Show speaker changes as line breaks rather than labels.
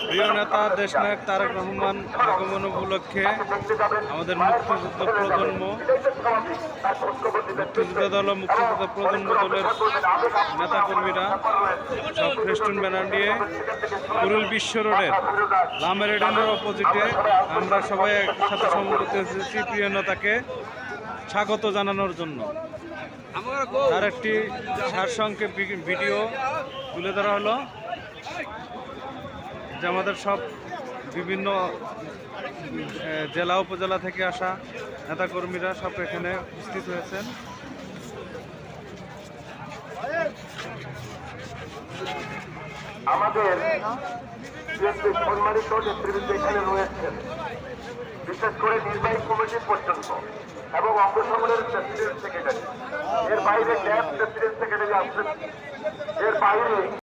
প্রিয় নেতা দেশনায়ক তারেক রহমান আগমন উপলক্ষে আমাদের মুক্তিযুদ্ধ দল ও মুক্তিযুদ্ধ প্রজন্ম দলের নেতাকর্মীরা সব ফেস্টুন ব্যানার নিয়ে কুড়িল বিশ্ব রোডের লামেরেডেনের অপোজিটে আমরা সবাই একসাথে সমবেত এসেছি প্রিয় নেতাকে স্বাগত জানানোর জন্য। তার একটি সারসংক্ষেপ ভিডিও তুলে ধরা হলো যে আমাদের সব বিভিন্ন জেলা উপজেলা থেকে আসা নেতাকর্মীরা সব এখানে উপস্থিত হয়েছেন।
আমাদের সম্মানিত নেতৃবৃন্দ এখানে রয়েছেন, বিশেষ করে নির্বাহী কমিটি পর্যন্ত এবং অঙ্গসংগঠনের প্রেসিডেন্ট সেক্রেটারি, এর বাইরে ক্যাম্প প্রেসিডেন্ট সেক্রেটারি আসছেন, এর বাইরে